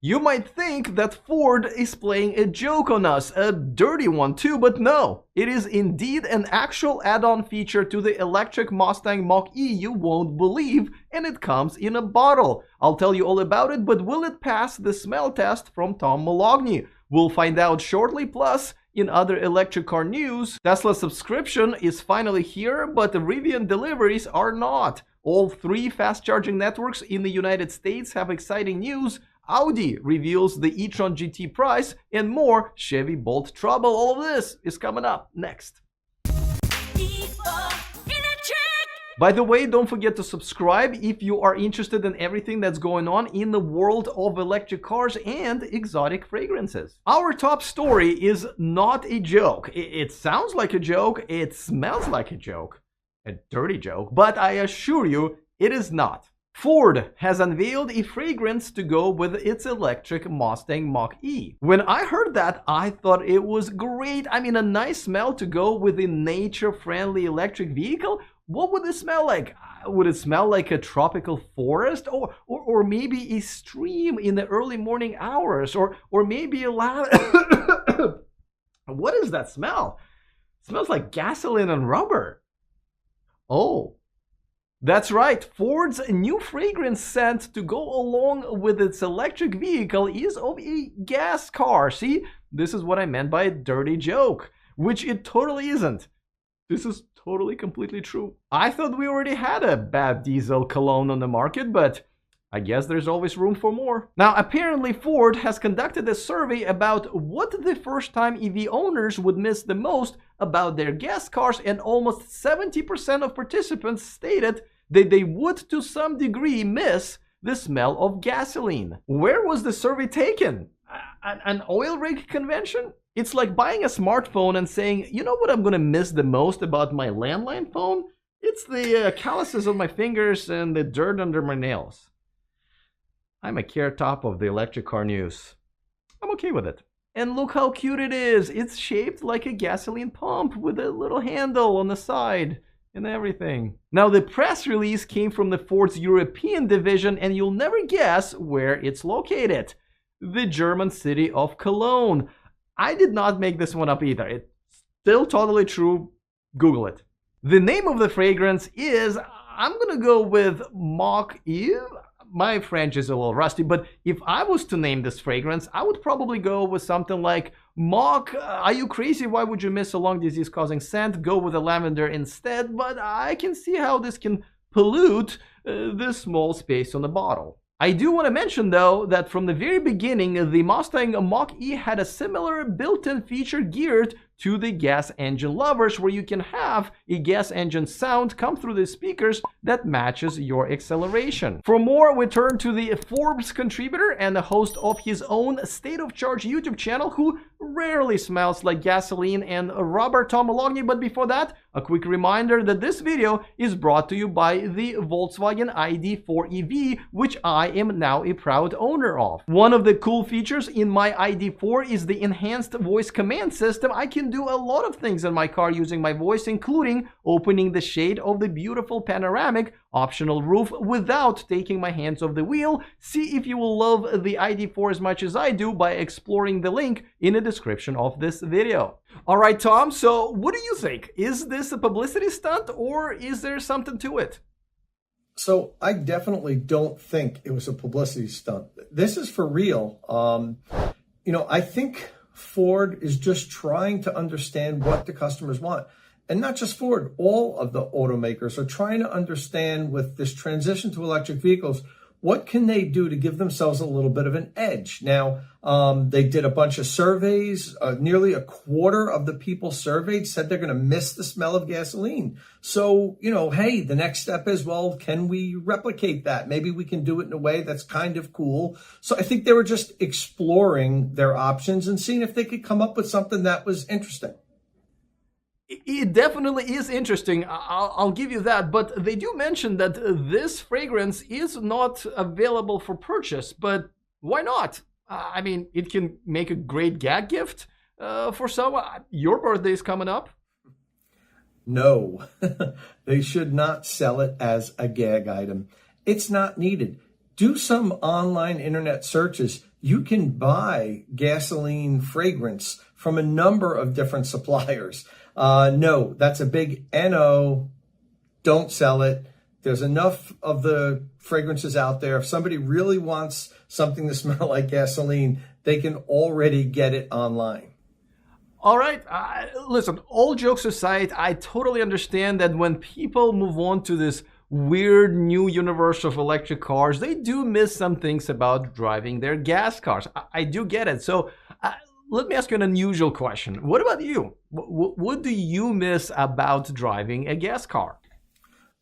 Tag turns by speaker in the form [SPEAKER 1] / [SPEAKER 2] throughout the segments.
[SPEAKER 1] You might think that Ford is playing a joke on us, a dirty one too, but no. It is indeed an actual add-on feature to the electric Mustang Mach-E you won't believe, and it comes in a bottle. I'll tell you all about it, but will it pass the smell test from Tom Moloughney? We'll find out shortly. Plus, in other electric car news, Tesla's subscription is finally here, but the Rivian deliveries are not. All 3 fast-charging networks in the United States have exciting news. Audi reveals the Etron GT price, and more Chevy Bolt trouble. All of this is coming up next. By the way, don't forget to subscribe if you are interested in everything that's going on in the world of electric cars and exotic fragrances. Our top story is not a joke. It sounds like a joke, it smells like a joke, a dirty joke, but I assure you it is not. Ford has unveiled a fragrance to go with its electric Mustang Mach-E. When I heard that, I thought it was great. I mean, a nice smell to go with a nature-friendly electric vehicle. What would it smell like? Would it smell like a tropical forest, or maybe a stream in the early morning hours, or maybe a loud... What is that smell? It smells like gasoline and rubber. Oh. That's right, Ford's new fragrance scent to go along with its electric vehicle is of a gas car. See, this is what I meant by a dirty joke, which it totally isn't. This is totally completely true. I thought we already had a bad diesel cologne on the market, but I guess there's always room for more. Now, apparently Ford has conducted a survey about what the first-time EV owners would miss the most about their gas cars, and almost 70% of participants stated that they would to some degree miss the smell of gasoline. Where was the survey taken? An oil rig convention? It's like buying a smartphone and saying, you know what I'm gonna miss the most about my landline phone? It's the calluses on my fingers and the dirt under my nails. I'm a carrot top of the electric car news. I'm okay with it. And look how cute it is. It's shaped like a gasoline pump with a little handle on the side and everything. Now, the press release came from the Ford's European division, and you'll never guess where it's located. The German city of Cologne. I did not make this one up either. It's still totally true. Google it. The name of the fragrance is, I'm gonna go with Mach-E. My French is a little rusty, but if I was to name this fragrance, I would probably go with something like Mach, are you crazy? Why would you miss a lung disease causing scent? Go with a lavender instead, but I can see how this can pollute this small space on the bottle. I do want to mention though that from the very beginning, the Mustang Mach-E had a similar built-in feature geared to the gas engine lovers, where you can have a gas engine sound come through the speakers that matches your acceleration. For more, we turn to the Forbes contributor and the host of his own State of Charge YouTube channel, who rarely smells like gasoline and rubber, Tom Moloughney. But before that, a quick reminder that this video is brought to you by the Volkswagen ID.4 EV, which I am now a proud owner of. One of the cool features in my ID.4 is the enhanced voice command system. I can do a lot of things in my car using my voice, including opening the shade of the beautiful panoramic optional roof without taking my hands off the wheel. See if you will love the ID.4 as much as I do by exploring the link in the description of this video. All right, Tom, so what do you think? Is this a publicity stunt, or is there something to it?
[SPEAKER 2] So I definitely don't think it was a publicity stunt. This is for real. I think Ford is just trying to understand what the customers want. And not just Ford, all of the automakers are trying to understand, with this transition to electric vehicles, what can they do to give themselves a little bit of an edge? Now, they did a bunch of surveys. Nearly a quarter of the people surveyed said they're going to miss the smell of gasoline. So, hey, the next step is, well, can we replicate that? Maybe we can do it in a way that's kind of cool. So I think they were just exploring their options and seeing if they could come up with something that was interesting.
[SPEAKER 1] It definitely is interesting, I'll give you that, but they do mention that this fragrance is not available for purchase, but why not? I mean, it can make a great gag gift for someone. Your birthday is coming up.
[SPEAKER 2] No, they should not sell it as a gag item. It's not needed. Do some online internet searches. you can buy gasoline fragrance from a number of different suppliers. No, that's a big NO. Don't sell it. There's enough of the fragrances out there. If somebody really wants something to smell like gasoline, they can already get it online.
[SPEAKER 1] All right, listen, all jokes aside, I totally understand that when people move on to this weird new universe of electric cars, they do miss some things about driving their gas cars. I do get it. So let me ask you an unusual question. What about you? What do you miss about driving a gas car?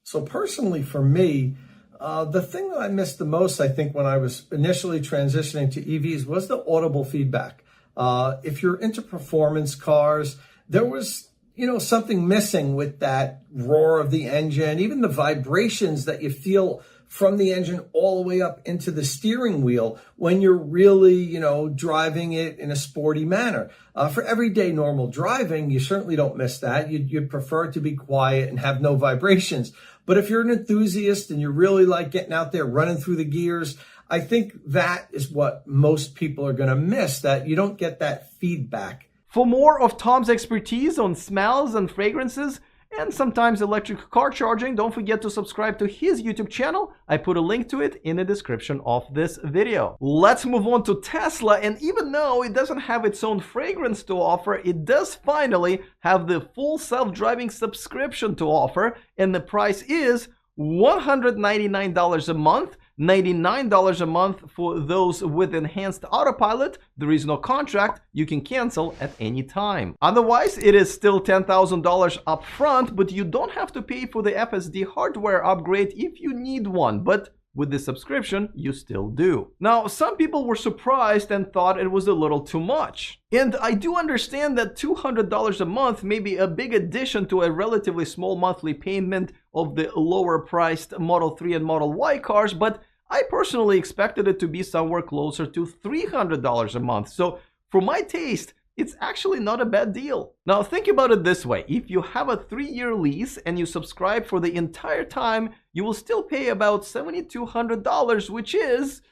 [SPEAKER 2] So personally for me, the thing that I missed the most, I think, when I was initially transitioning to EVs was the audible feedback. If you're into performance cars, there was, something missing with that roar of the engine, even the vibrations that you feel from the engine all the way up into the steering wheel when you're really, driving it in a sporty manner. For everyday normal driving, you certainly don't miss that. You'd prefer it to be quiet and have no vibrations. But if you're an enthusiast and you really like getting out there, running through the gears, I think that is what most people are going to miss, that you don't get that feedback.
[SPEAKER 1] For more of Tom's expertise on smells and fragrances, and sometimes electric car charging, don't forget to subscribe to his YouTube channel. I put a link to it in the description of this video. Let's move on to Tesla, and even though it doesn't have its own fragrance to offer, it does finally have the full self-driving subscription to offer, and the price is $199 a month. $99 a month for those with enhanced autopilot. There is no contract. You can cancel at any time. Otherwise, it is still $10,000 up front, but you don't have to pay for the FSD hardware upgrade if you need one. But with the subscription, you still do. Now, some people were surprised and thought it was a little too much. And I do understand that $200 a month may be a big addition to a relatively small monthly payment of the lower priced Model 3 and Model Y cars, but I personally expected it to be somewhere closer to $300 a month. So for my taste, it's actually not a bad deal. Now think about it this way. If you have a 3-year lease and you subscribe for the entire time, you will still pay about $7,200, which is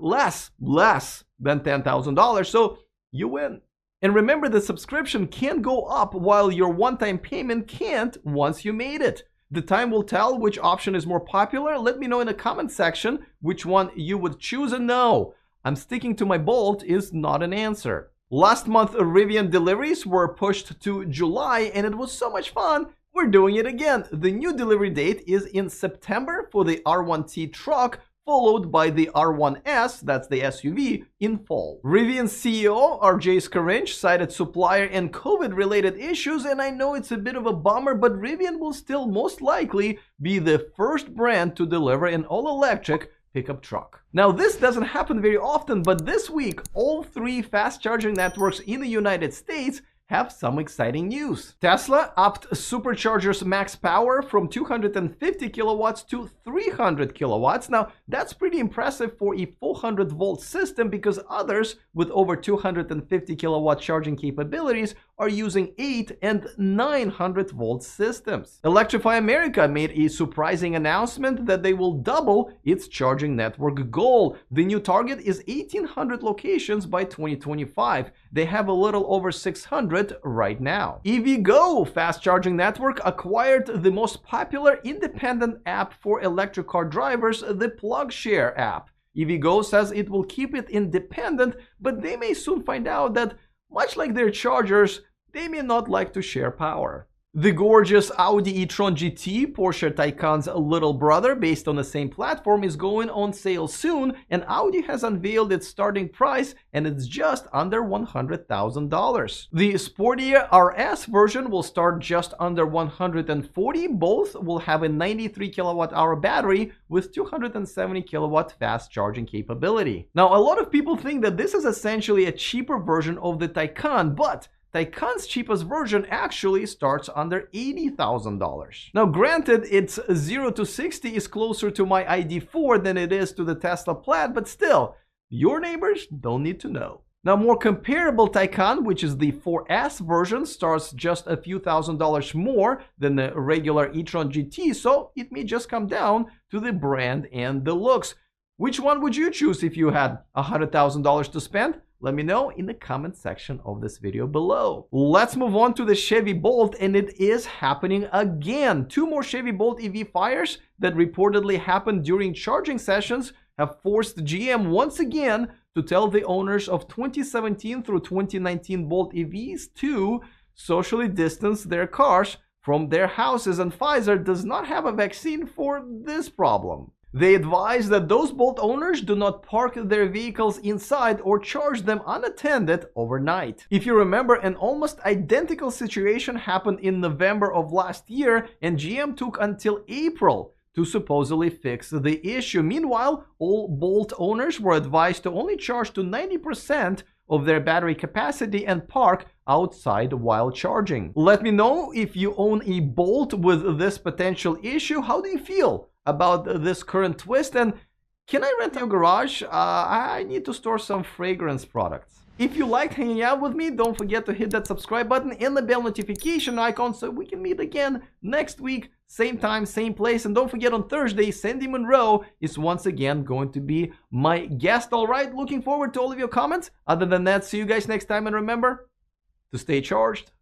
[SPEAKER 1] less than $10,000. So you win. And remember, the subscription can go up while your one-time payment can't once you made it. The time will tell which option is more popular. Let me know in the comment section which one you would choose. And no, I'm sticking to my Bolt is not an answer. Last month, Rivian deliveries were pushed to July, and it was so much fun. We're doing it again. The new delivery date is in September for the R1T truck, followed by the R1S, that's the SUV, in fall. Rivian CEO RJ Scaringe cited supplier and COVID-related issues, and I know it's a bit of a bummer, but Rivian will still most likely be the first brand to deliver an all-electric pickup truck. Now, this doesn't happen very often, but this week, all 3 fast charging networks in the United States have some exciting news. Tesla upped superchargers max power from 250 kilowatts to 300 kilowatts. Now, that's pretty impressive for a 400-volt system because others with over 250 kilowatt charging capabilities are using 8 and 900-volt systems. Electrify America made a surprising announcement that they will double its charging network goal. The new target is 1,800 locations by 2025. They have a little over 600 right now. EVgo fast charging network acquired the most popular independent app for electric car drivers, the PlugShare app. EVgo says it will keep it independent, but they may soon find out that, much like their chargers, they may not like to share power. The gorgeous Audi Etron GT, Porsche Taycan's little brother, based on the same platform, is going on sale soon, and Audi has unveiled its starting price, and it's just under $100,000. The sportier RS version will start just under $140,000. Both will have a 93 kilowatt-hour battery with 270 kilowatt fast charging capability. Now, a lot of people think that this is essentially a cheaper version of the Taycan, but Taycan's cheapest version actually starts under $80,000. Now, granted, its 0 to 60 is closer to my ID4 than it is to the Tesla Plaid, but still, your neighbors don't need to know. Now, more comparable Taycan, which is the 4S version, starts just a few $1,000s more than the regular e-tron GT, so it may just come down to the brand and the looks. Which one would you choose if you had $100,000 to spend? Let me know in the comment section of this video below. Let's move on to the Chevy Bolt, and it is happening again. 2 more Chevy Bolt EV fires that reportedly happened during charging sessions have forced GM once again to tell the owners of 2017 through 2019 Bolt EVs to socially distance their cars from their houses, and Pfizer does not have a vaccine for this problem. They advise that those Bolt owners do not park their vehicles inside or charge them unattended overnight. If you remember, an almost identical situation happened in November of last year, and GM took until April to supposedly fix the issue. Meanwhile, all Bolt owners were advised to only charge to 90% of their battery capacity and park outside while charging. Let me know if you own a Bolt with this potential issue. How do you feel about this current twist? And can I rent your garage? I need to store some fragrance products. If you liked hanging out with me, don't forget to hit that subscribe button and the bell notification icon so we can meet again next week, same time, same place. And don't forget, on Thursday, Sandy Monroe is once again going to be my guest. All right, looking forward to all of your comments. Other than that, see you guys next time, and remember to stay charged.